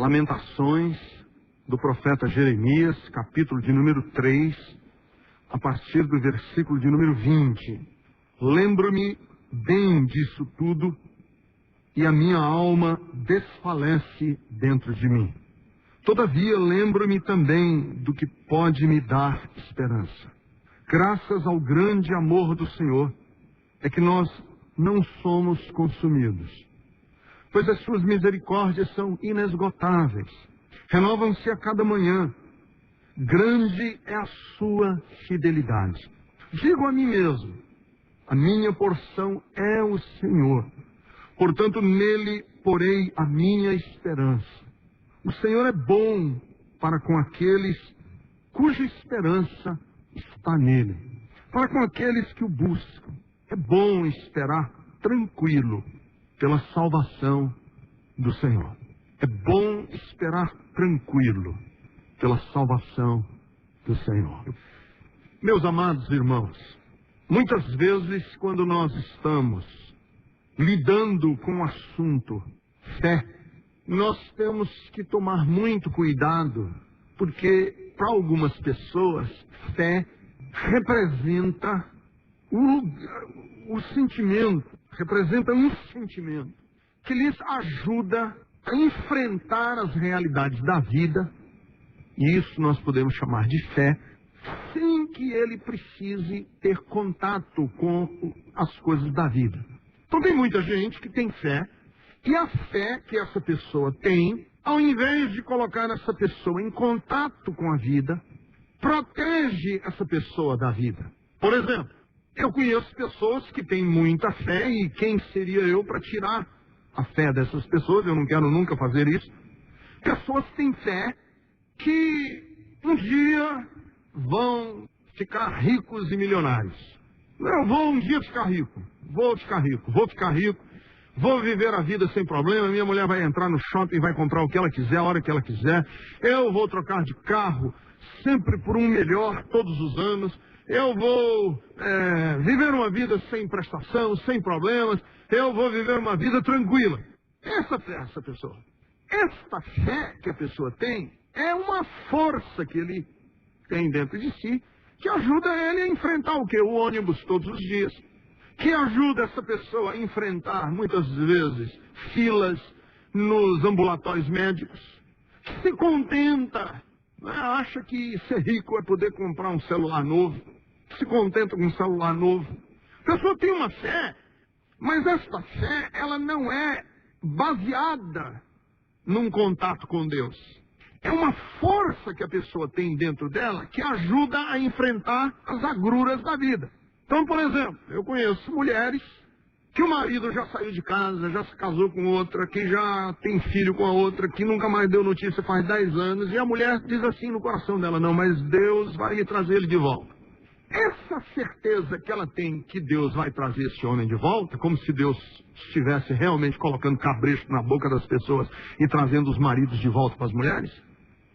Lamentações do profeta Jeremias, capítulo de número 3, a partir do versículo de número 20. Lembro-me bem disso tudo e a minha alma desfalece dentro de mim. Todavia lembro-me também do que pode me dar esperança. Graças ao grande amor do Senhor é que nós não somos consumidos, pois as suas misericórdias são inesgotáveis, renovam-se a cada manhã. Grande é a sua fidelidade. Digo a mim mesmo, a minha porção é o Senhor, portanto nele porei a minha esperança. O Senhor é bom para com aqueles cuja esperança está nele, para com aqueles que o buscam. É bom esperar tranquilo pela salvação do Senhor. É bom esperar tranquilo pela salvação do Senhor. Meus amados irmãos, muitas vezes quando nós estamos lidando com o assunto fé, nós temos que tomar muito cuidado, porque para algumas pessoas fé representa o sentimento, representa um sentimento que lhes ajuda a enfrentar as realidades da vida, e isso nós podemos chamar de fé, sem que ele precise ter contato com as coisas da vida. Então tem muita gente que tem fé, e a fé que essa pessoa tem, ao invés de colocar essa pessoa em contato com a vida, protege essa pessoa da vida. Por exemplo, eu conheço pessoas que têm muita fé, e quem seria eu para tirar a fé dessas pessoas? Eu não quero nunca fazer isso. Pessoas que têm fé que um dia vão ficar ricos e milionários. Eu vou um dia ficar rico, vou ficar rico, vou viver a vida sem problema, minha mulher vai entrar no shopping e vai comprar o que ela quiser, a hora que ela quiser, eu vou trocar de carro sempre por um melhor todos os anos, eu vou viver uma vida sem prestação, sem problemas, eu vou viver uma vida tranquila. Essa pessoa. Esta fé que a pessoa tem é uma força que ele tem dentro de si, que ajuda ele a enfrentar o quê? O ônibus todos os dias, que ajuda essa pessoa a enfrentar, muitas vezes, filas nos ambulatórios médicos, que se contenta, acha que ser rico é poder comprar um celular novo, se contenta com um celular novo. A pessoa tem uma fé, mas esta fé, ela não é baseada num contato com Deus. É uma força que a pessoa tem dentro dela que ajuda a enfrentar as agruras da vida. Então, por exemplo, eu conheço mulheres que o marido já saiu de casa, já se casou com outra, que já tem filho com a outra, que nunca mais deu notícia faz 10 anos, e a mulher diz assim no coração dela, não, mas Deus vai me trazer ele de volta. Essa certeza que ela tem que Deus vai trazer esse homem de volta, como se Deus estivesse realmente colocando cabresto na boca das pessoas e trazendo os maridos de volta para as mulheres,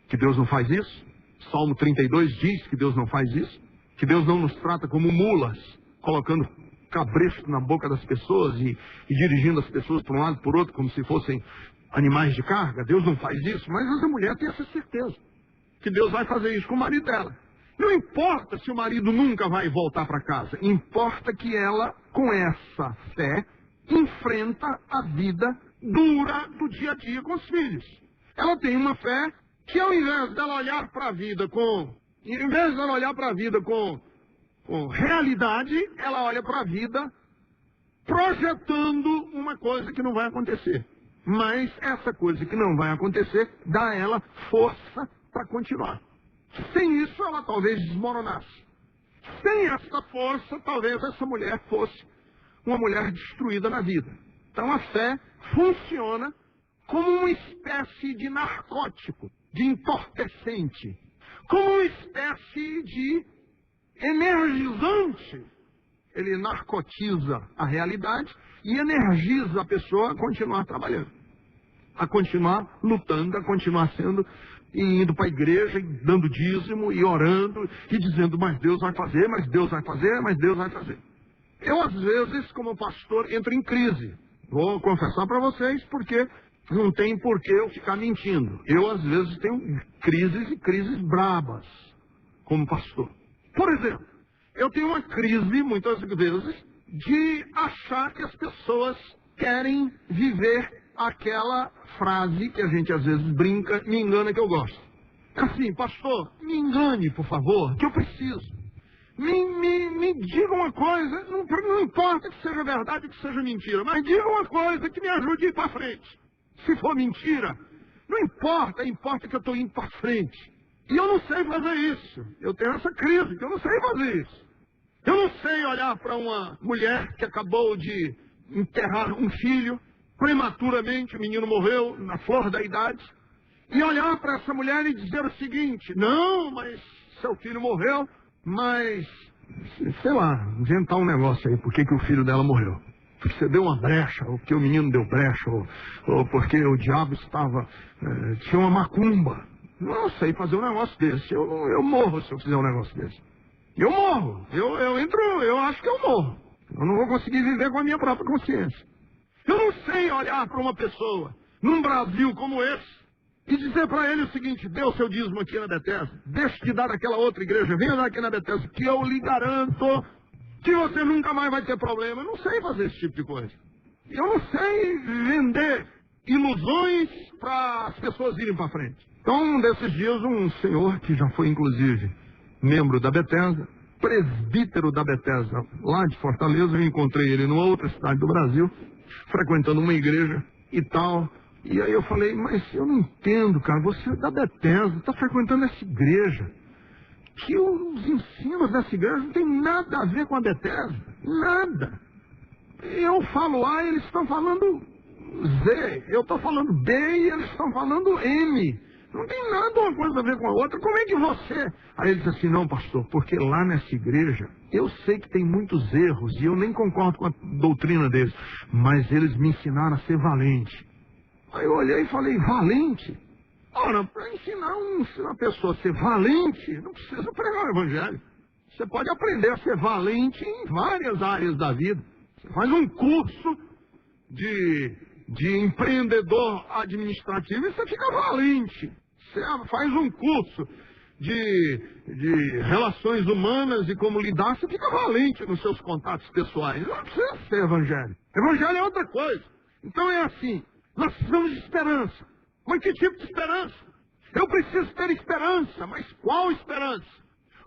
que Deus não faz isso. Salmo 32 diz que Deus não faz isso, que Deus não nos trata como mulas, colocando cabresto na boca das pessoas e dirigindo as pessoas para um lado e para o outro, como se fossem animais de carga. Deus não faz isso, mas essa mulher tem essa certeza, que Deus vai fazer isso com o marido dela. Não importa se o marido nunca vai voltar para casa, importa que ela, com essa fé, enfrenta a vida dura do dia a dia com os filhos. Ela tem uma fé que, ao invés dela olhar para a vida com realidade, ela olha para a vida projetando uma coisa que não vai acontecer. Mas essa coisa que não vai acontecer dá a ela força para continuar. Sem isso, ela talvez desmoronasse. Sem essa força, talvez essa mulher fosse uma mulher destruída na vida. Então a fé funciona como uma espécie de narcótico, de entorpecente, como uma espécie de energizante. Ele narcotiza a realidade e energiza a pessoa a continuar trabalhando, a continuar lutando, a continuar sendo, e indo para a igreja, e dando dízimo, e orando, e dizendo, mas Deus vai fazer, mas Deus vai fazer, mas Deus vai fazer. Eu, às vezes, como pastor, entro em crise. Vou confessar para vocês, porque não tem por que eu ficar mentindo. Eu, às vezes, tenho crises e crises brabas, como pastor. Por exemplo, eu tenho uma crise, muitas vezes, de achar que as pessoas querem viver aquela frase que a gente, às vezes, brinca, me engana que eu gosto. Assim, pastor, me engane, por favor, que eu preciso. Me diga uma coisa, não importa que seja verdade ou que seja mentira, mas diga uma coisa que me ajude a ir para frente. Se for mentira, não importa, importa que eu estou indo para frente. E eu não sei fazer isso. Eu tenho essa crise, que eu não sei fazer isso. Eu não sei olhar para uma mulher que acabou de enterrar um filho, prematuramente, o menino morreu na flor da idade, e olhar para essa mulher e dizer o seguinte: não, mas seu filho morreu, mas, sei lá, inventar um negócio aí, por que o filho dela morreu? Porque você deu uma brecha, ou porque o menino deu brecha, ou porque o diabo estava, tinha uma macumba. Não sei fazer um negócio desse. Eu morro se eu fizer um negócio desse. Eu morro. Eu acho que eu morro. Eu não vou conseguir viver com a minha própria consciência. Eu não sei olhar para uma pessoa, num Brasil como esse, e dizer para ele o seguinte: dê o seu dízimo aqui na Bethesda, deixe de dar naquela outra igreja, venha dar aqui na Bethesda, que eu lhe garanto que você nunca mais vai ter problema. Eu não sei fazer esse tipo de coisa. Eu não sei vender ilusões para as pessoas irem para frente. Então, um desses dias, um senhor que já foi, inclusive, membro da Bethesda, presbítero da Bethesda, lá de Fortaleza, eu encontrei ele numa outra cidade do Brasil, frequentando uma igreja e tal. E aí eu falei: mas eu não entendo, cara, você é da Bethesda, está frequentando essa igreja, que os ensinos dessa igreja não tem nada a ver com a Bethesda, nada. Eu falo A e eles estão falando Z, eu estou falando B e eles estão falando M. Não tem nada uma coisa a ver com a outra. Como é que você... Aí ele disse assim: não, pastor, porque lá nessa igreja, eu sei que tem muitos erros e eu nem concordo com a doutrina deles, mas eles me ensinaram a ser valente. Aí eu olhei e falei: valente? Ora, para ensinar uma pessoa a ser valente, não precisa pregar o evangelho. Você pode aprender a ser valente em várias áreas da vida. Você faz um curso de empreendedor administrativo e você fica valente. Você faz um curso de relações humanas e como lidar, você fica valente nos seus contatos pessoais. Não precisa ser evangelho. Evangelho é outra coisa. Então é assim, nós precisamos de esperança. Mas que tipo de esperança? Eu preciso ter esperança, mas qual esperança?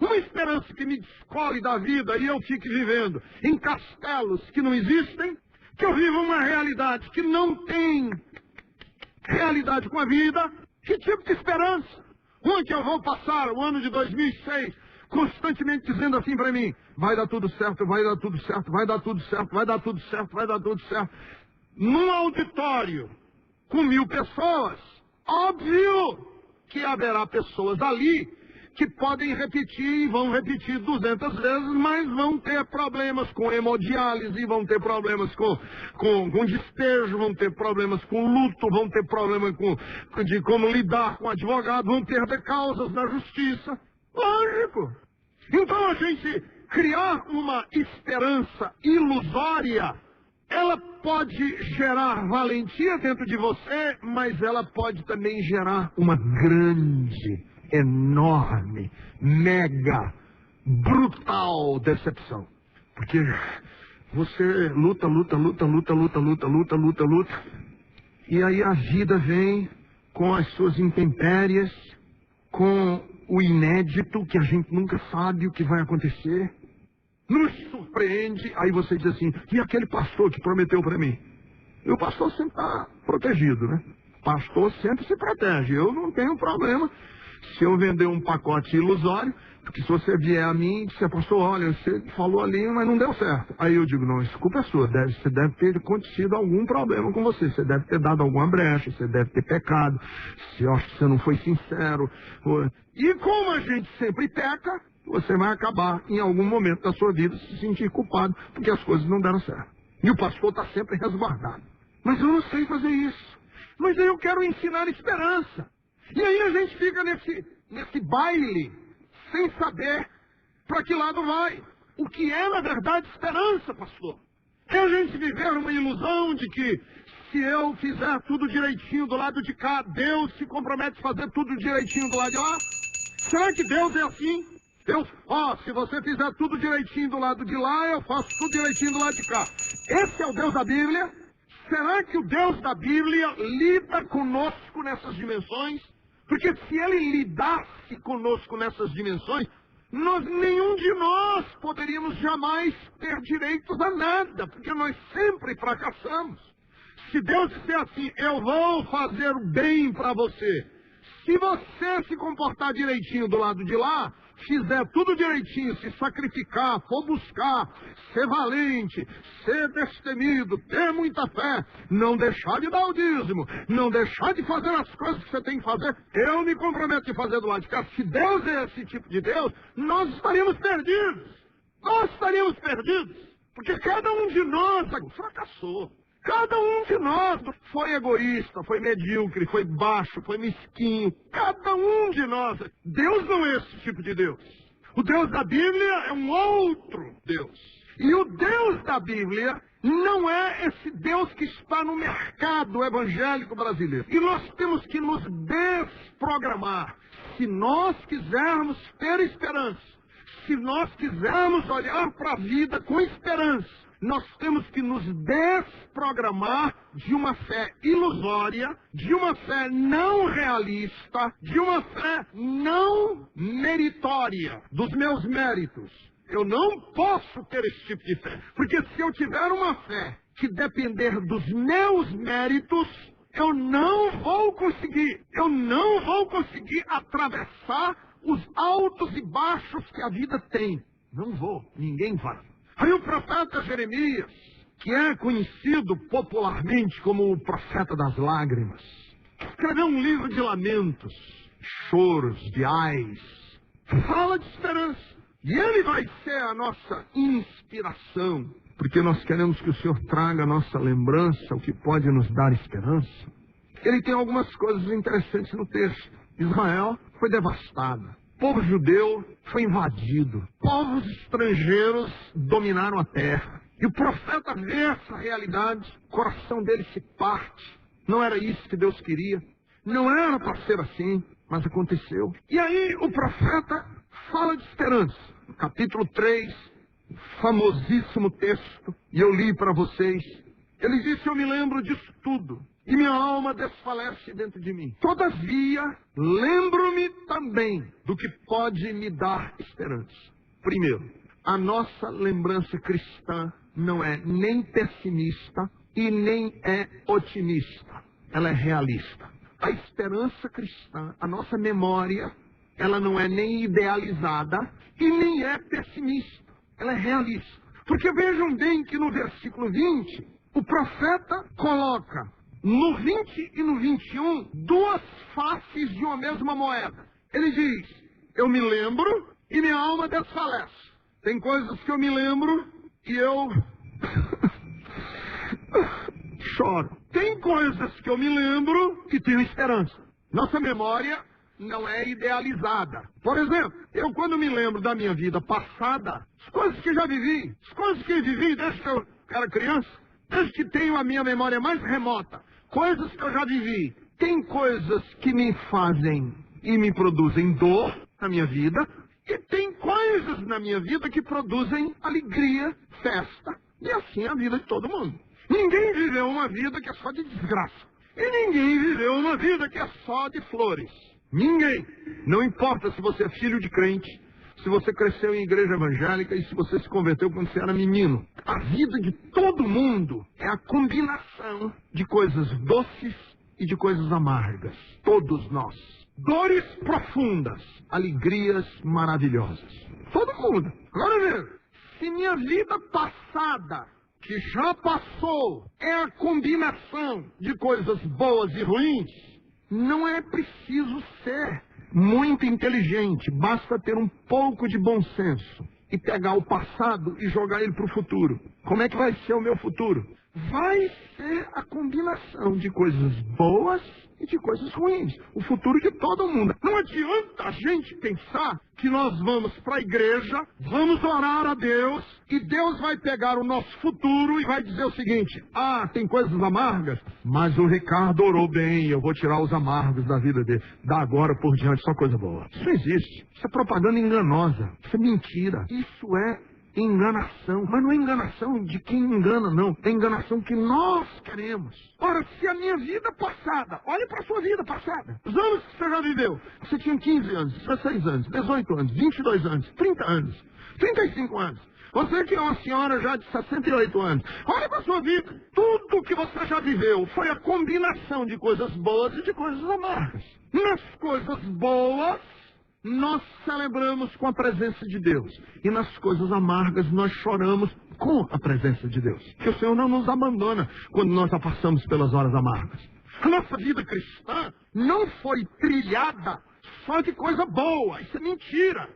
Uma esperança que me descole da vida e eu fique vivendo em castelos que não existem, que eu viva uma realidade que não tem realidade com a vida. Que tipo de esperança? Uma que eu vou passar o ano de 2006 constantemente dizendo assim para mim: vai dar tudo certo, vai dar tudo certo, vai dar tudo certo, vai dar tudo certo, vai dar tudo certo. Num auditório com 1000 pessoas, óbvio que haverá pessoas ali que podem repetir e vão repetir 200 vezes, mas vão ter problemas com hemodiálise, vão ter problemas com despejo, vão ter problemas com luto, vão ter problemas de como lidar com advogado, vão ter causas na justiça. Lógico. Então a gente criar uma esperança ilusória, ela pode gerar valentia dentro de você, mas ela pode também gerar uma grande, enorme, mega, brutal decepção. Porque você luta, e aí a vida vem com as suas intempéries, com o inédito, que a gente nunca sabe o que vai acontecer. Nos surpreende, aí você diz assim: e aquele pastor que prometeu para mim? E o pastor sempre está protegido, né? Pastor sempre se protege. Eu não tenho problema se eu vender um pacote ilusório, porque se você vier a mim e disser: pastor, olha, você falou ali, mas não deu certo. Aí eu digo: não, isso culpa é sua. Você deve ter acontecido algum problema com você. Você deve ter dado alguma brecha, você deve ter pecado. Eu acho que você não foi sincero. E como a gente sempre peca, você vai acabar, em algum momento da sua vida, se sentir culpado porque as coisas não deram certo. E o pastor está sempre resguardado. Mas eu não sei fazer isso. Mas eu quero ensinar esperança. E aí a gente fica nesse baile, sem saber para que lado vai. O que é, na verdade, esperança, pastor? É a gente viver uma ilusão de que se eu fizer tudo direitinho do lado de cá, Deus se compromete a fazer tudo direitinho do lado de lá? Será que Deus é assim? Deus, se você fizer tudo direitinho do lado de lá, eu faço tudo direitinho do lado de cá. Esse é o Deus da Bíblia? Será que o Deus da Bíblia lida conosco nessas dimensões? Porque se ele lidasse conosco nessas dimensões, nenhum de nós poderíamos jamais ter direitos a nada, porque nós sempre fracassamos. Se Deus disser assim, eu vou fazer o bem para você, se você se comportar direitinho do lado de lá, fizer tudo direitinho, se sacrificar, for buscar, ser valente, ser destemido, ter muita fé, não deixar de dar o dízimo, não deixar de fazer as coisas que você tem que fazer, eu me comprometo a fazer do lado de cá. Se Deus é esse tipo de Deus, nós estaríamos perdidos. Nós estaríamos perdidos, porque cada um de nós fracassou. Cada um de nós foi egoísta, foi medíocre, foi baixo, foi mesquinho. Cada um de nós. Deus não é esse tipo de Deus. O Deus da Bíblia é um outro Deus. E o Deus da Bíblia não é esse Deus que está no mercado evangélico brasileiro. E nós temos que nos desprogramar. Se nós quisermos ter esperança, se nós quisermos olhar para a vida com esperança, nós temos que nos desprogramar de uma fé ilusória, de uma fé não realista, de uma fé não meritória, dos meus méritos. Eu não posso ter esse tipo de fé, porque se eu tiver uma fé que depender dos meus méritos, eu não vou conseguir atravessar os altos e baixos que a vida tem. Não vou, ninguém vai. Aí o profeta Jeremias, que é conhecido popularmente como o profeta das lágrimas, escreveu um livro de lamentos, choros, de ais, fala de esperança. E ele vai ser a nossa inspiração, porque nós queremos que o Senhor traga a nossa lembrança, o que pode nos dar esperança. Ele tem algumas coisas interessantes no texto. Israel foi devastada. O povo judeu foi invadido. Povos estrangeiros dominaram a terra. E o profeta vê essa realidade, o coração dele se parte. Não era isso que Deus queria. Não era para ser assim, mas aconteceu. E aí o profeta fala de esperança. No capítulo 3, famosíssimo texto, e eu li para vocês. Ele disse, eu me lembro disso tudo. E minha alma desfalece dentro de mim. Todavia, lembro-me também do que pode me dar esperança. Primeiro, a nossa lembrança cristã não é nem pessimista e nem é otimista. Ela é realista. A esperança cristã, a nossa memória, ela não é nem idealizada e nem é pessimista. Ela é realista. Porque vejam bem que no versículo 20, o profeta coloca no 20 e no 21, duas faces de uma mesma moeda. Ele diz, eu me lembro e minha alma desfalece. Tem coisas que eu me lembro e eu choro. Tem coisas que eu me lembro e tenho esperança. Nossa memória não é idealizada. Por exemplo, eu quando me lembro da minha vida passada, as coisas que já vivi, as coisas que vivi desde que eu era criança, desde que tenho a minha memória mais remota, coisas que eu já vivi. Tem coisas que me fazem e me produzem dor na minha vida, e tem coisas na minha vida que produzem alegria, festa, e assim é a vida de todo mundo. Ninguém viveu uma vida que é só de desgraça, e ninguém viveu uma vida que é só de flores. Ninguém. Não importa se você é filho de crente, se você cresceu em igreja evangélica e se você se converteu quando você era menino. A vida de todo mundo é a combinação de coisas doces e de coisas amargas. Todos nós. Dores profundas, alegrias maravilhosas. Todo mundo. Agora veja, se minha vida passada, que já passou, é a combinação de coisas boas e ruins, não é preciso ser muito inteligente, basta ter um pouco de bom senso e pegar o passado e jogar ele para o futuro. Como é que vai ser o meu futuro? vai ser a combinação de coisas boas e de coisas ruins. O futuro de todo mundo. Não adianta a gente pensar que nós vamos para a igreja, vamos orar a Deus, e Deus vai pegar o nosso futuro e vai dizer o seguinte: tem coisas amargas, mas o Ricardo orou bem, eu vou tirar os amargos da vida dele. Da agora por diante só coisa boa. Isso não existe. Isso é propaganda enganosa. Isso é mentira. Isso é enganação. Mas não é enganação de quem engana, não. É enganação que nós queremos. Ora, se a minha vida passada, olhe para a sua vida passada, os anos que você já viveu, você tinha 15 anos, 16 anos, 18 anos, 22 anos, 30 anos, 35 anos. Você que é uma senhora já de 68 anos, olha para a sua vida. Tudo que você já viveu foi a combinação de coisas boas e de coisas amargas. Nas coisas boas, nós celebramos com a presença de Deus. E nas coisas amargas, nós choramos com a presença de Deus. Porque o Senhor não nos abandona quando nós já passamos pelas horas amargas. A nossa vida cristã não foi trilhada só de coisa boa. Isso é mentira.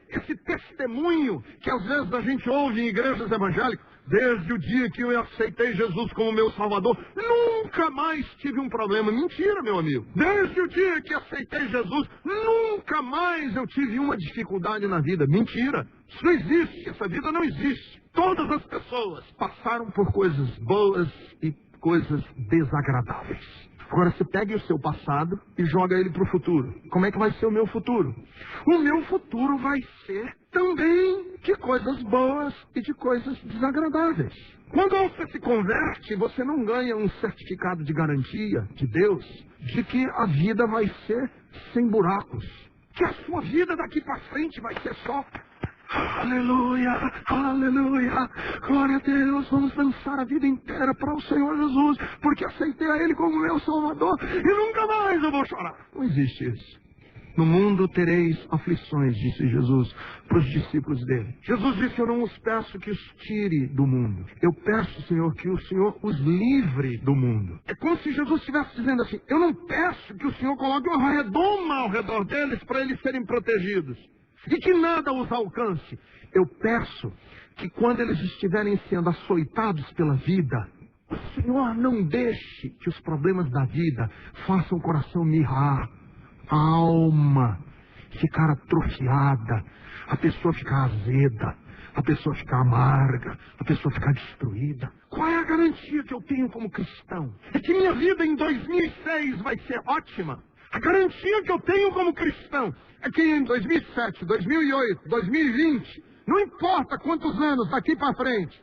Esse testemunho que às vezes a gente ouve em igrejas evangélicas: desde o dia que eu aceitei Jesus como meu Salvador, nunca mais tive um problema. Mentira, meu amigo. Desde o dia que aceitei Jesus, nunca mais eu tive uma dificuldade na vida. Mentira. Isso não existe. Essa vida não existe. Todas as pessoas passaram por coisas boas e coisas desagradáveis. Agora você pega o seu passado e joga ele para o futuro. Como é que vai ser o meu futuro? O meu futuro vai ser também de coisas boas e de coisas desagradáveis. Quando você se converte, você não ganha um certificado de garantia de Deus de que a vida vai ser sem buracos. Que a sua vida daqui para frente vai ser só aleluia, aleluia, glória a Deus, vamos dançar a vida inteira para o Senhor Jesus, porque aceitei a Ele como meu Salvador e nunca mais eu vou chorar. Não existe isso. No mundo tereis aflições, disse Jesus para os discípulos dele. Jesus disse: eu não os peço que os tire do mundo. Eu peço, Senhor, que o Senhor os livre do mundo. É como se Jesus estivesse dizendo assim: eu não peço que o Senhor coloque uma redoma ao redor deles para eles serem protegidos e que nada os alcance. Eu peço que quando eles estiverem sendo açoitados pela vida, o Senhor não deixe que os problemas da vida façam o coração mirrar, a alma ficar atrofiada, a pessoa ficar azeda, a pessoa ficar amarga, a pessoa ficar destruída. Qual é a garantia que eu tenho como cristão? É que minha vida em 2006 vai ser ótima. A garantia que eu tenho como cristão é que em 2007, 2008, 2020, não importa quantos anos daqui para frente,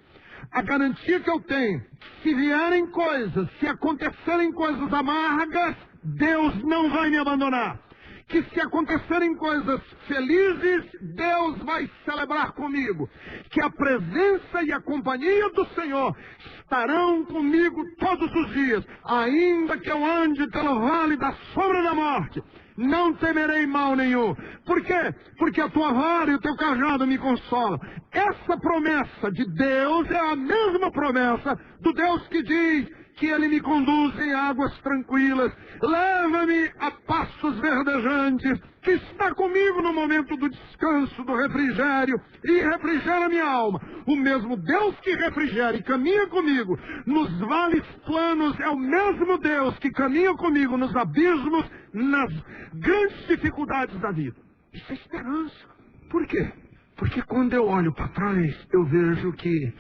a garantia que eu tenho, se vierem coisas, se acontecerem coisas amargas, Deus não vai me abandonar. Que se acontecerem coisas felizes, Deus vai celebrar comigo. Que a presença e a companhia do Senhor estarão comigo todos os dias. Ainda que eu ande pelo vale da sombra da morte, não temerei mal nenhum. Por quê? Porque a tua vara e o teu cajado me consolam. Essa promessa de Deus é a mesma promessa do Deus que diz que Ele me conduz em águas tranquilas, leva-me a pastos verdejantes, que está comigo no momento do descanso, do refrigério, e refrigera minha alma. O mesmo Deus que refrigera e caminha comigo nos vales planos é o mesmo Deus que caminha comigo nos abismos, nas grandes dificuldades da vida. Isso é esperança. Por quê? Porque quando eu olho para trás, eu vejo que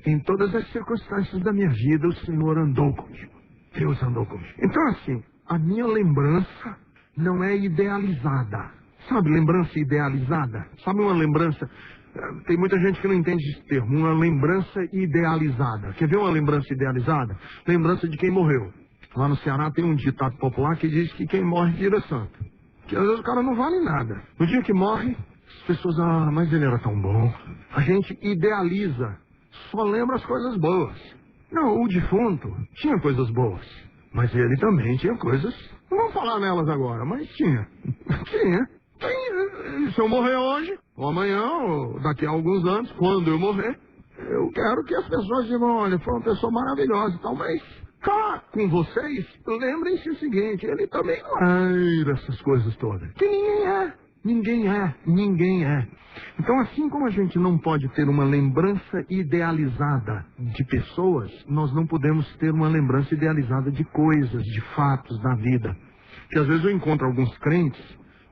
em todas as circunstâncias da minha vida, o Senhor andou comigo. Deus andou comigo. Então, assim, a minha lembrança não é idealizada. Sabe, lembrança idealizada? Sabe uma lembrança... Tem muita gente que não entende esse termo. Uma lembrança idealizada. Quer ver uma lembrança idealizada? Lembrança de quem morreu. Lá no Ceará tem um ditado popular que diz que quem morre vira santo. Que às vezes o cara não vale nada. No dia que morre, as pessoas... mas ele era tão bom. A gente idealiza. Só lembra as coisas boas. Não, o defunto tinha coisas boas, mas ele também tinha coisas... Não vamos falar nelas agora, mas tinha. Tinha. Se eu morrer hoje, ou amanhã, ou daqui a alguns anos, quando eu morrer, eu quero que as pessoas digam: olha, foi uma pessoa maravilhosa e tal, mas cá com vocês, lembrem-se o seguinte: ele também não era essas coisas todas. Que ninguém é. Ninguém é, ninguém é. Então, assim como a gente não pode ter uma lembrança idealizada de pessoas, nós não podemos ter uma lembrança idealizada de coisas, de fatos da vida. Que às vezes eu encontro alguns crentes,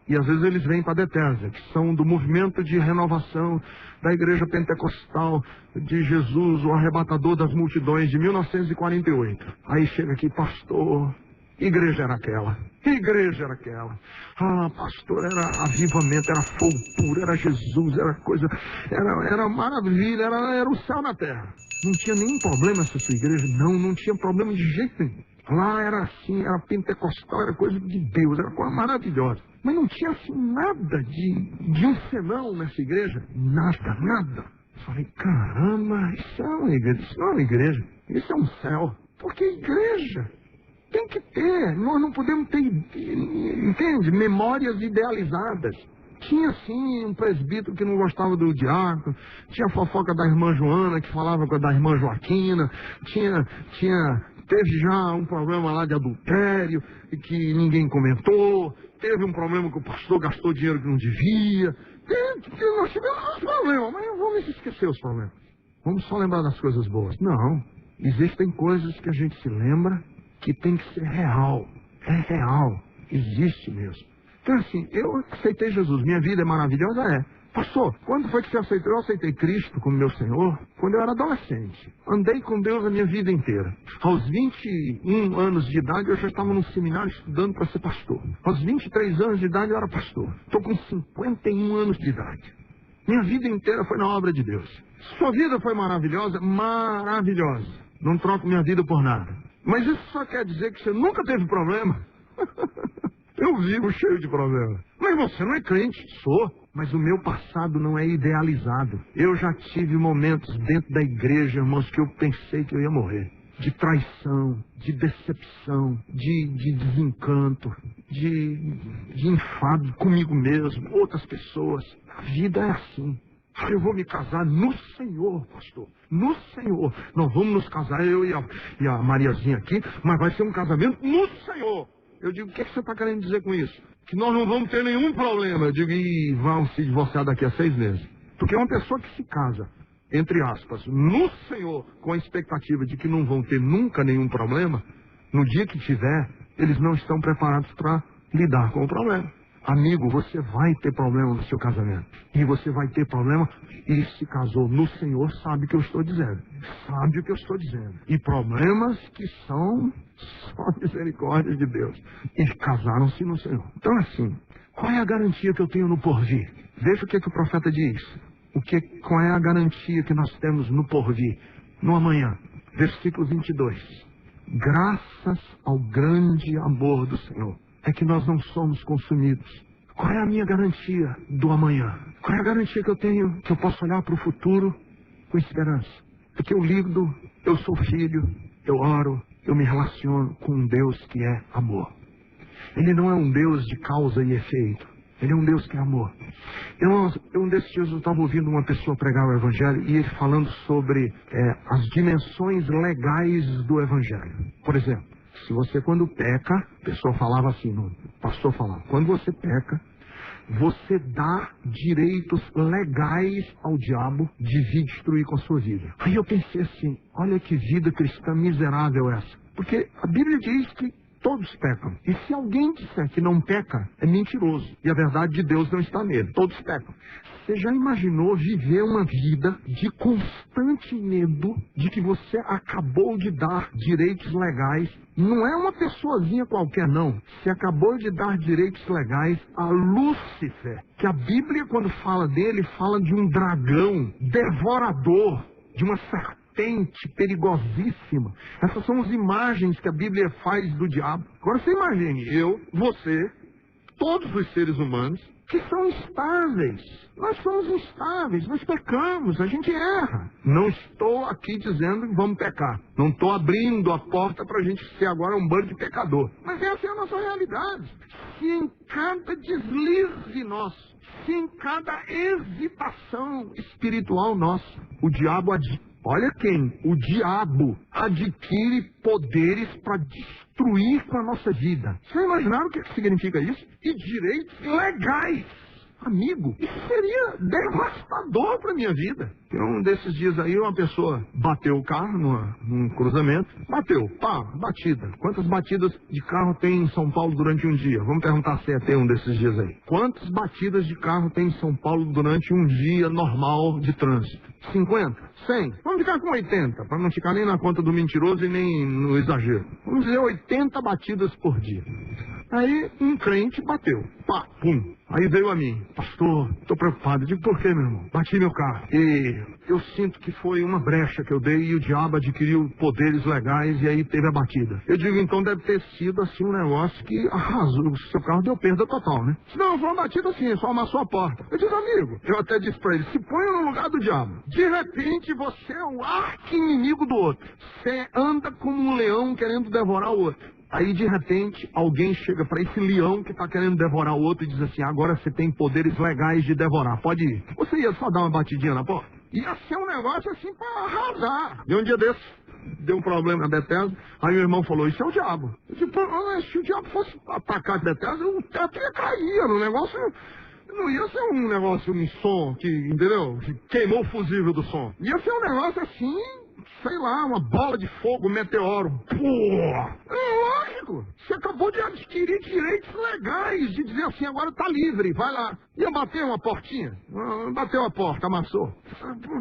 e às vezes eles vêm para a Bethesda, que são do movimento de renovação da Igreja Pentecostal de Jesus, o arrebatador das multidões, de 1948. Aí chega aqui, pastor, igreja era aquela. Igreja era aquela. Ah, pastor, era avivamento, era fogo puro, era Jesus, era coisa, era maravilha, era o céu na terra. Não tinha nenhum problema essa sua igreja? Não tinha problema de jeito nenhum. Lá era assim, era pentecostal, era coisa de Deus, era coisa maravilhosa. Mas não tinha assim nada de um senão nessa igreja. Nada. Falei, caramba, isso é uma igreja, isso não é uma igreja, isso é um céu. Porque igreja tem que ter, nós não podemos ter, entende, memórias idealizadas. Tinha sim um presbítero que não gostava do diácono, tinha a fofoca da irmã Joana que falava com a da irmã Joaquina, teve já um problema lá de adultério que ninguém comentou, teve um problema que o pastor gastou dinheiro que não devia. Nós tivemos uns problemas, mas não vamos esquecer os problemas. Vamos só lembrar das coisas boas. Não, existem coisas que a gente se lembra que tem que ser real. É real, existe mesmo. Então assim, eu aceitei Jesus, minha vida é maravilhosa, é. Pastor, quando foi que você aceitou? Eu aceitei Cristo como meu Senhor quando eu era adolescente. Andei com Deus a minha vida inteira. Aos 21 anos de idade eu já estava num seminário estudando para ser pastor. Aos 23 anos de idade eu era pastor. Estou com 51 anos de idade. Minha vida inteira foi na obra de Deus. Sua vida foi maravilhosa? Maravilhosa. Não troco minha vida por nada. Mas isso só quer dizer que você nunca teve problema? Eu vivo cheio de problemas. Mas você não é crente? Sou. Mas o meu passado não é idealizado. Eu já tive momentos dentro da igreja, irmãos, que eu pensei que eu ia morrer. De traição, de decepção, de desencanto, de enfado comigo mesmo, outras pessoas. A vida é assim. Eu vou me casar no Senhor, pastor. No Senhor. Nós vamos nos casar, eu e a Mariazinha aqui, mas vai ser um casamento no Senhor. Eu digo, o que você está querendo dizer com isso? Que nós não vamos ter nenhum problema. Eu digo, e vão se divorciar daqui a 6 meses. Porque uma pessoa que se casa, entre aspas, no Senhor, com a expectativa de que não vão ter nunca nenhum problema, no dia que tiver, eles não estão preparados para lidar com o problema. Amigo, você vai ter problema no seu casamento. E você vai ter problema e se casou no Senhor, sabe o que eu estou dizendo. Sabe o que eu estou dizendo. E problemas que são só misericórdia de Deus. E casaram-se no Senhor. Então assim, qual é a garantia que eu tenho no porvir? Veja o que o profeta diz. Qual é a garantia que nós temos no porvir? No amanhã. Versículo 22. Graças ao grande amor do Senhor é que nós não somos consumidos. Qual é a minha garantia do amanhã? Qual é a garantia que eu tenho que eu posso olhar para o futuro com esperança? Porque eu lido, eu sou filho, eu oro, eu me relaciono com um Deus que é amor. Ele não é um Deus de causa e efeito. Ele é um Deus que é amor. Um desses dias eu estava ouvindo uma pessoa pregar o Evangelho e ele falando sobre as dimensões legais do Evangelho. Por exemplo, se você quando peca, a pessoa falava assim, o pastor falava, quando você peca, você dá direitos legais ao diabo de vir destruir com a sua vida. Aí eu pensei assim, olha que vida cristã miserável essa. Porque a Bíblia diz que todos pecam. E se alguém disser que não peca, é mentiroso. E a verdade de Deus não está nele. Todos pecam. Você já imaginou viver uma vida de constante medo de que você acabou de dar direitos legais? Não é uma pessoazinha qualquer, não. Você acabou de dar direitos legais a Lúcifer, que a Bíblia, quando fala dele, fala de um dragão devorador, de uma serpente perigosíssima. Essas são as imagens que a Bíblia faz do diabo. Agora você imagine, eu, você, todos os seres humanos, que são instáveis. Nós somos instáveis, nós pecamos, a gente erra. Não estou aqui dizendo que vamos pecar. Não estou abrindo a porta para a gente ser agora um bando de pecador. Mas essa é a nossa realidade. Se em cada deslize nosso, se em cada hesitação espiritual nossa, o diabo olha quem? O diabo adquire poderes para destruir com a nossa vida. Vocês imaginaram o que significa isso? E direitos legais. amigo. Isso seria devastador para minha vida. Um desses dias aí, uma pessoa bateu o carro num cruzamento. Bateu, pá, batida. Quantas batidas de carro tem em São Paulo durante um dia? Vamos perguntar se tem um desses dias aí. Quantas batidas de carro tem em São Paulo durante um dia normal de trânsito? 50? 100? Vamos ficar com 80, para não ficar nem na conta do mentiroso e nem no exagero. Vamos dizer 80 batidas por dia. Aí um crente bateu. Pá, pum. Aí veio a mim. Pastor, tô preocupado. Eu digo, por quê, meu irmão? Bati meu carro. E eu sinto que foi uma brecha que eu dei e o diabo adquiriu poderes legais e aí teve a batida. Eu digo, então deve ter sido assim um negócio que arrasou. O seu carro deu perda total, né? Não, foi uma batida assim, só amassou a porta. Eu digo, amigo, eu até disse pra ele, se ponha no lugar do diabo. De repente você é o arqui-inimigo do outro. Você anda como um leão querendo devorar o outro. Aí, de repente, alguém chega para esse leão que está querendo devorar o outro e diz assim, agora você tem poderes legais de devorar, pode ir. Você ia só dar uma batidinha na porta? Ia ser um negócio assim para arrasar. E um dia desses, deu um problema na Bethesda, aí meu irmão falou, isso é o diabo. Eu disse, se o diabo fosse atacar a Bethesda, o teto ia cair, o negócio... Não ia ser um negócio, um som que, entendeu? Que queimou o fusível do som. Ia ser um negócio assim... sei lá, uma bola de fogo, um meteoro. Pô! É lógico! Você acabou de adquirir direitos legais de dizer assim, agora tá livre, vai lá. Ia bater uma portinha? Bateu a porta, amassou.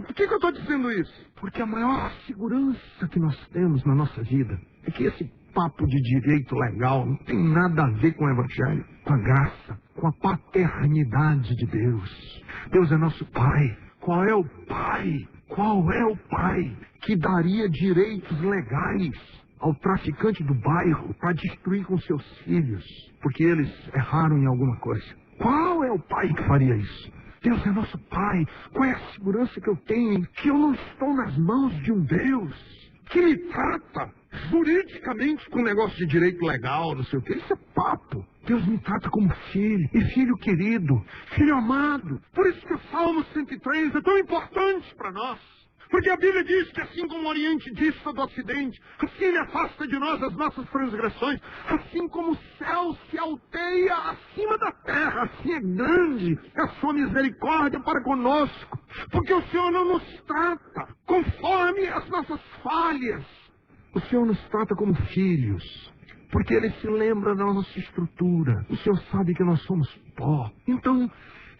Por que eu tô dizendo isso? Porque a maior segurança que nós temos na nossa vida é que esse papo de direito legal não tem nada a ver com o evangelho, com a graça, com a paternidade de Deus. Deus é nosso Pai. Qual é o Pai? Qual é o pai que daria direitos legais ao traficante do bairro para destruir com seus filhos, porque eles erraram em alguma coisa? Qual é o pai que faria isso? Deus é nosso Pai. Qual é a segurança que eu tenho? Que eu não estou nas mãos de um Deus que me trata juridicamente com um negócio de direito legal, não sei o que. Isso é papo. Deus me trata como filho, e filho querido, filho amado. Por isso que o Salmo 103 é tão importante para nós. Porque a Bíblia diz que assim como o Oriente dista do Ocidente, assim Ele afasta de nós as nossas transgressões, assim como o céu se alteia acima da terra, assim é grande a sua misericórdia para conosco. Porque o Senhor não nos trata conforme as nossas falhas. O Senhor nos trata como filhos, porque Ele se lembra da nossa estrutura. O Senhor sabe que nós somos pó. Então,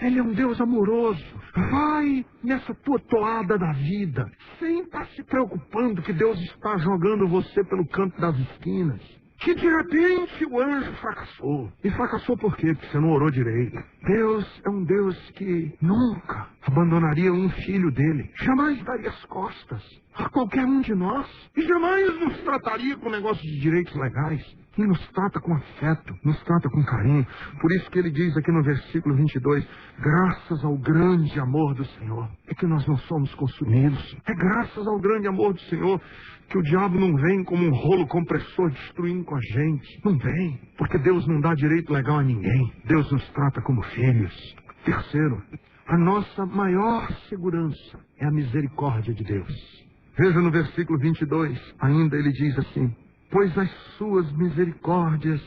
Ele é um Deus amoroso. Vai nessa tua toada da vida, sem estar se preocupando que Deus está jogando você pelo canto das esquinas. Que de repente o anjo fracassou. E fracassou por quê? Porque você não orou direito. Deus é um Deus que nunca abandonaria um filho dele. Jamais daria as costas a qualquer um de nós. E jamais nos trataria com negócio de direitos legais. E nos trata com afeto, nos trata com carinho. Por isso que ele diz aqui no versículo 22, graças ao grande amor do Senhor, é que nós não somos consumidos. É graças ao grande amor do Senhor que o diabo não vem como um rolo compressor destruindo com a gente. Não vem, porque Deus não dá direito legal a ninguém. Deus nos trata como filhos. Terceiro, a nossa maior segurança é a misericórdia de Deus. Veja no versículo 22, ainda ele diz assim, pois as suas misericórdias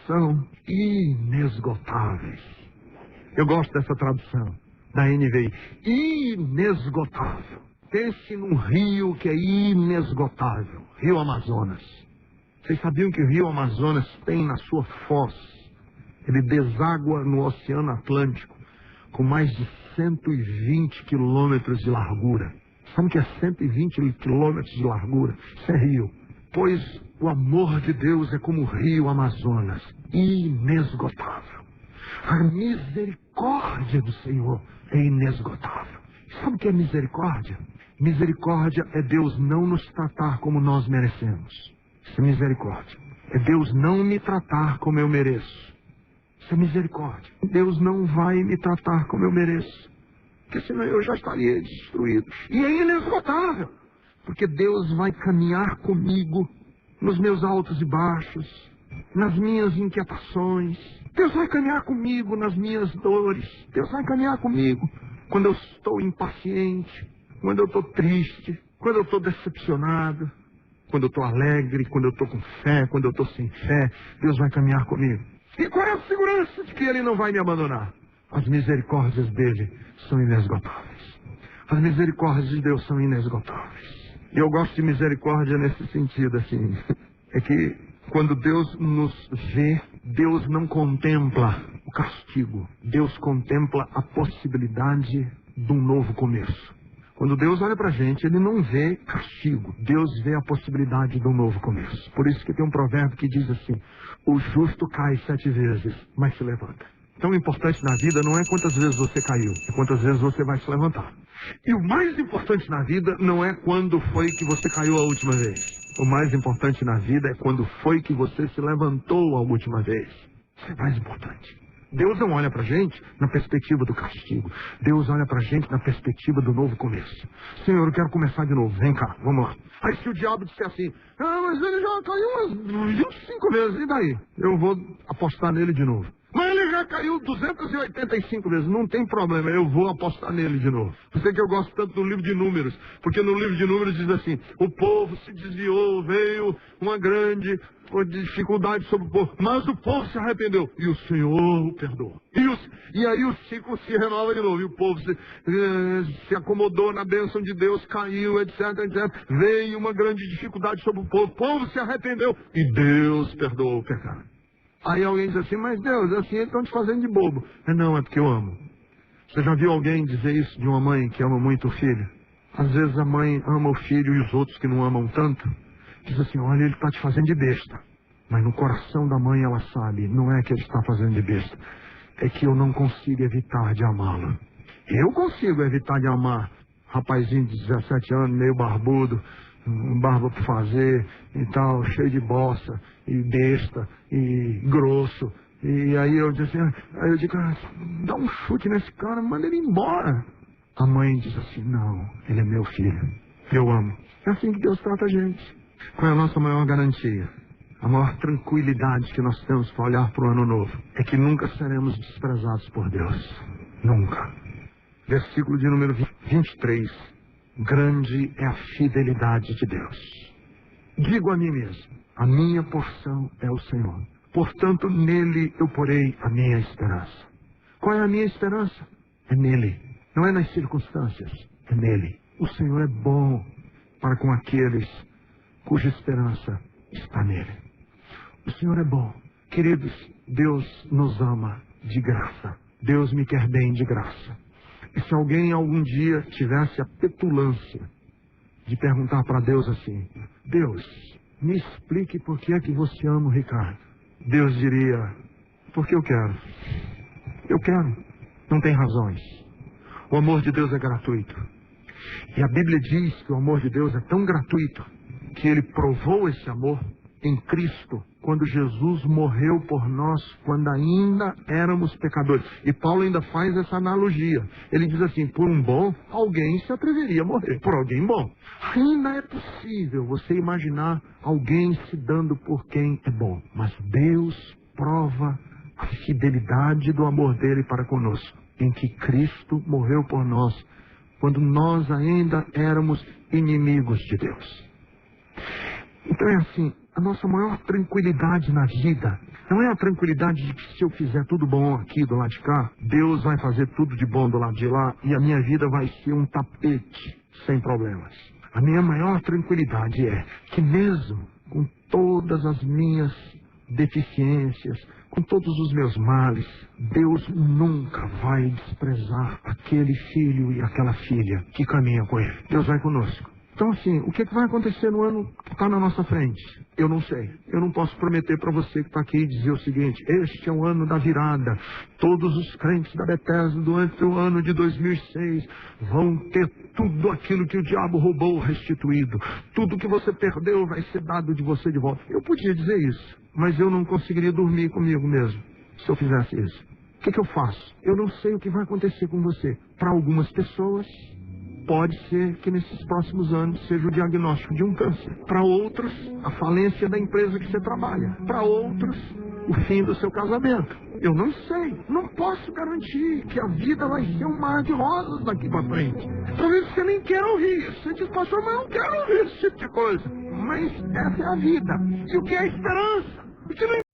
são inesgotáveis. Eu gosto dessa tradução, da NVI. Inesgotável. Pense num rio que é inesgotável. Rio Amazonas. Vocês sabiam que o rio Amazonas tem na sua foz, ele deságua no Oceano Atlântico, com mais de 120 quilômetros de largura. Sabe o que é 120 quilômetros de largura? Isso é rio. Pois o amor de Deus é como o rio Amazonas, inesgotável. A misericórdia do Senhor é inesgotável. Sabe o que é misericórdia? Misericórdia é Deus não nos tratar como nós merecemos. Isso é misericórdia. É Deus não me tratar como eu mereço. Isso é misericórdia. Deus não vai me tratar como eu mereço, porque senão eu já estaria destruído. E é inesgotável. Porque Deus vai caminhar comigo nos meus altos e baixos, nas minhas inquietações. Deus vai caminhar comigo nas minhas dores. Deus vai caminhar comigo quando eu estou impaciente, quando eu estou triste, quando eu estou decepcionado, quando eu estou alegre, quando eu estou com fé, quando eu estou sem fé. Deus vai caminhar comigo. E qual é a segurança de que Ele não vai me abandonar? As misericórdias dele são inesgotáveis. As misericórdias de Deus são inesgotáveis. E eu gosto de misericórdia nesse sentido, assim. É que quando Deus nos vê, Deus não contempla o castigo. Deus contempla a possibilidade de um novo começo. Quando Deus olha pra gente, Ele não vê castigo. Deus vê a possibilidade de um novo começo. Por isso que tem um provérbio que diz assim: o justo cai 7 vezes, mas se levanta. Então o importante na vida não é quantas vezes você caiu, é quantas vezes você vai se levantar. E o mais importante na vida não é quando foi que você caiu a última vez. O mais importante na vida é quando foi que você se levantou a última vez. Isso é mais importante. Deus não olha pra gente na perspectiva do castigo. Deus olha pra gente na perspectiva do novo começo. Senhor, eu quero começar de novo. Vem cá, vamos lá. Aí se o diabo disser assim: mas ele já caiu umas 25 vezes, e daí? Eu vou apostar nele de novo. Mas ele já caiu 285 vezes, não tem problema, eu vou apostar nele de novo. Por isso que eu gosto tanto do livro de Números, porque no livro de Números diz assim: o povo se desviou, veio uma grande dificuldade sobre o povo, mas o povo se arrependeu, e o Senhor o perdoou. E aí o ciclo se renova de novo, e o povo se acomodou na bênção de Deus, caiu, etc, etc. Veio uma grande dificuldade sobre o povo se arrependeu, e Deus perdoou o pecado. Aí alguém diz assim: mas Deus, assim eles estão te fazendo de bobo. Não, é porque eu amo. Você já viu alguém dizer isso de uma mãe que ama muito o filho? Às vezes a mãe ama o filho e os outros que não amam tanto, diz assim: olha, ele está te fazendo de besta. Mas no coração da mãe ela sabe, não é que ele está fazendo de besta, é que eu não consigo evitar de amá-lo. Eu consigo evitar de amar rapazinho de 17 anos, meio barbudo, barba por fazer e tal, cheio de bossa e besta e grosso. E aí eu digo assim, dá um chute nesse cara, manda ele embora. A mãe diz assim: não, ele é meu filho, eu amo. É assim que Deus trata a gente. Qual é a nossa maior garantia? A maior tranquilidade que nós temos para olhar para o ano novo é que nunca seremos desprezados por Deus. Nunca. Versículo de número 23. Grande é a fidelidade de Deus. Digo a mim mesmo: a minha porção é o Senhor. Portanto, nele eu porei a minha esperança. Qual é a minha esperança? É nele. Não é nas circunstâncias, é nele. O Senhor é bom para com aqueles cuja esperança está nele. O Senhor é bom. Queridos, Deus nos ama de graça. Deus me quer bem de graça. E se alguém algum dia tivesse a petulância de perguntar para Deus assim: Deus, me explique por que é que você ama o Ricardo. Deus diria: porque eu quero. Eu quero. Não tem razões. O amor de Deus é gratuito. E a Bíblia diz que o amor de Deus é tão gratuito que Ele provou esse amor em Cristo, quando Jesus morreu por nós, quando ainda éramos pecadores. E Paulo ainda faz essa analogia. Ele diz assim: por um bom, alguém se atreveria a morrer. Por alguém bom. Ainda é possível você imaginar alguém se dando por quem é bom. Mas Deus prova a fidelidade do amor dele para conosco, em que Cristo morreu por nós, quando nós ainda éramos inimigos de Deus. Então é assim, a nossa maior tranquilidade na vida não é a tranquilidade de que se eu fizer tudo bom aqui do lado de cá, Deus vai fazer tudo de bom do lado de lá e a minha vida vai ser um tapete sem problemas. A minha maior tranquilidade é que mesmo com todas as minhas deficiências, com todos os meus males, Deus nunca vai desprezar aquele filho e aquela filha que caminham com Ele. Deus vai conosco. Então assim, o que vai acontecer no ano que está na nossa frente? Eu não sei. Eu não posso prometer para você que está aqui e dizer o seguinte: este é o ano da virada. Todos os crentes da Bethesda durante o ano de 2006 vão ter tudo aquilo que o diabo roubou restituído. Tudo que você perdeu vai ser dado de você de volta. Eu podia dizer isso, mas eu não conseguiria dormir comigo mesmo se eu fizesse isso. O que eu faço? Eu não sei o que vai acontecer com você. Para algumas pessoas, pode ser que nesses próximos anos seja o diagnóstico de um câncer. Para outros, a falência da empresa que você trabalha. Para outros, o fim do seu casamento. Eu não sei. Não posso garantir que a vida vai ser um mar de rosas daqui para frente. Talvez você nem queira ouvir isso. Você diz: pastor, mas eu não quero ouvir esse tipo de coisa. Mas essa é a vida. E o que é a esperança? O que não